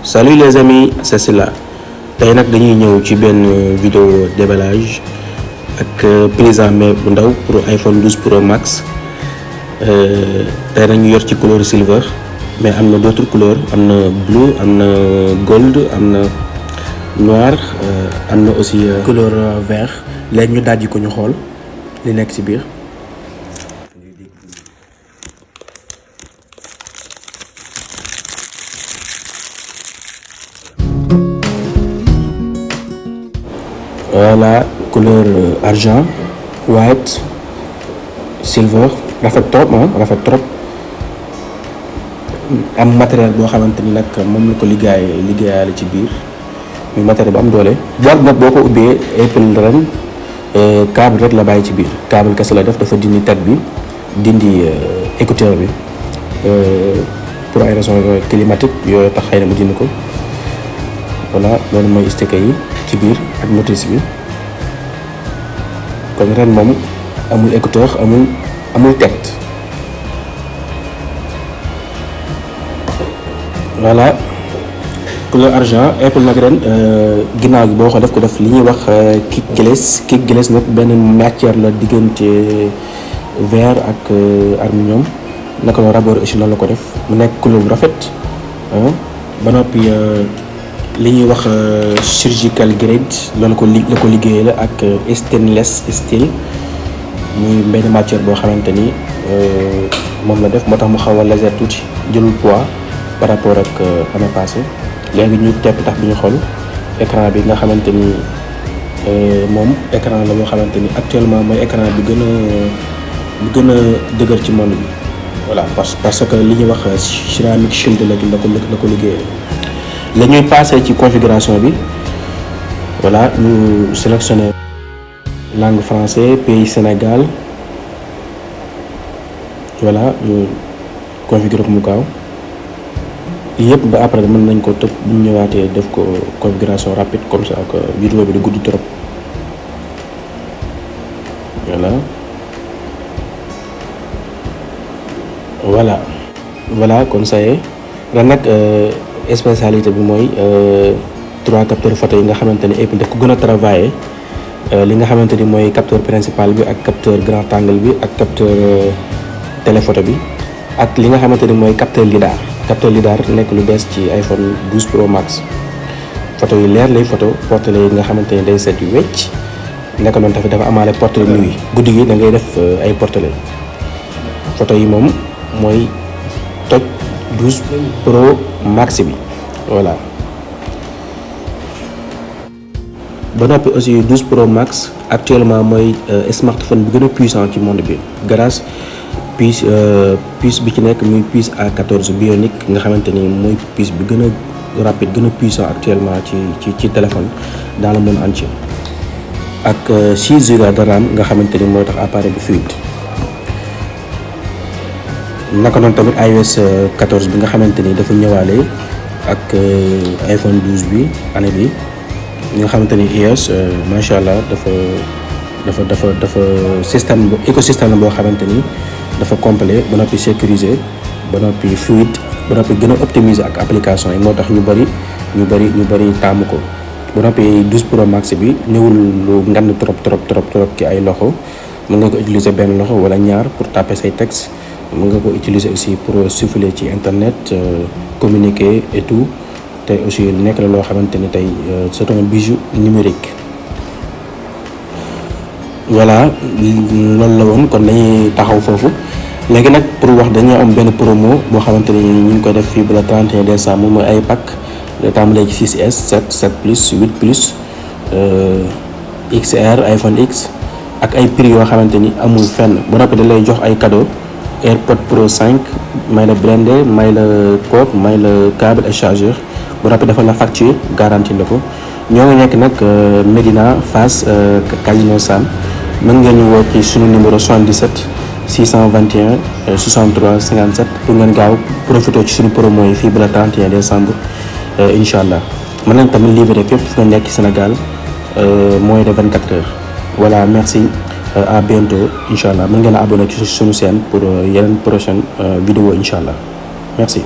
Salut les amis, c'est Sylla. Tey nag dañuy ñëw ci benn vidéo déballage ak prise en main bu ndaw pour iPhone 12 Pro Max. Tey nañu yor ci couleur silver, mais am na d'autres couleurs, am na blue, am na gold, am na noir, am na aussi couleur vert. Léegi ñu dajji ko ñu xool li nekk ci biir. Voilà, couleur argent, white, silver, rafet trop am matériel boo xamante ni nag moom la ko liggéeyaale ci biir muy matériel bu am doole. boîte nag boo ko ubbee Apple ren câble rek la bàyyi ci biir, câble kese la def, dafa dindi tête bi, dindi écouteur bi pour ay raisons climatiques yooyu tax xëy na mu dindi ko. Voilà, loolu mooy sticker yi ci biir ak notice bi. kon ren moom amul écouteur, amul tête. Voilà, couleur argent. Apple nag ren ginnaaw gi boo ko def li ñuy wax kick glass nag benn matière la diggante verre ak aluminium. naka la rabord aussi noonu la ko def mu nekk couleur bu rafet ba noppi li ñuy wax surgical grade loolu la ko liggéeyee la ak stainless steel muy benn matière boo xamante ni moom la def moo tax mu xaw a léger tuuti, jëlul poids par rapport ak année passée. léegi ñu tepp tax bi ñu xool écran bi nga xamante ni moom écran la boo xamante ni actuellement mooy écran bi gën a dëgër ci monde bi. voilà parce que li ñuy wax Ceramic Shield la ko liggéeyee. la ñuy passé ci configuration bi. voilà ñu sélectionné langue français, pays Sénégal. voilà ñu configuré ko mu gaaw yëpp ba après mën nañ ko tëb bu ñu ñëwaatee def ko configuration rapide comme ça que vidéo bi di gudd trop. voilà kon ça y est ren nag spécialité bi mooy 3 capteurs photo yi nga xamante ni Apple daf ko gën a travaillé. li nga xamante ni mooy capteur principal bi ak capteur grand angle bi ak capteur téléphoto bi ak li nga xamante ni mooy capteur lidar nekk lu bees ci iPhone 12 Pro Max. photo yi leer lay photo, portrait yi nga xamante ni day set yu wecc. nekk noonu tamit dafa amaale portrait nuit, guddi gi da ngay def ay portrait. photo yi moom mooy toj 12 Pro Max bi. voilà. ba noppi aussi 12 Pro Max actuellement mooy smartphone bi gën a puissant ci monde bi grâce puce bi ci nekk muy puce A14 bionique nga xamante ni mooy puce bi gën a rapide gën a puissant actuellement ci téléphone dans le monde entier. ak 6 Go de RAM nga xamante ni mooy tax appareil bi fluide. naka noonu tamit iOS 14 bi nga xamante ni dafa ñëwaale ak iPhone 12 bi année bi. nga xamante ni iOS macha allah dafa système écosystème boo xamante ni dafa complet ba noppi sécurisé ba noppi fluide ba noppi gën a optimiser ak application yi moo tax ñu bari taamu ko. ba noppi 12 Pro Max bi néewul lu ngand trop ci ay loxo, mën nga ko utiliser benn loxo wala ñaar pour taper say texte, mën nga ko utiliser aussi pour surfer ci internet, communiquer et tout. te aussi nekk la loo xamante ni tey c'est un bijou numérique. voilà loolu la woon kon dañuy taxaw foofu léegi nag pour wax dañoo am benn promo boo xamante ni ñu ngi koy def fii ba le 31 décembre mooy ay pack le tàmbalee ci 6S 7 plus 8 plus XR iPhone X ak ay prix yoo xamante ni amul fenn ba noppi da lay jox ay cadeau AirPod Pro 5 may la blindé may la coque may la câble et chargeur. bu noppi dafa la facture garantie la ko. ñoo ngi nekk nag Médina Fass Casino Sam. mën ngeen ñu woo ci suñu numéro 77 621 63 57 pour ngeen gaaw profité ci suñu promo yi fii ba le 31 décembre incha allah. mën nañ tamit livrer fépp fu nga nekk Sénégal moins de 24 heures. voilà merci à bientôt incha allah mën ngeen a abonné ci suñu chaîne pour yeneen prochaine vidéo incha allah merci.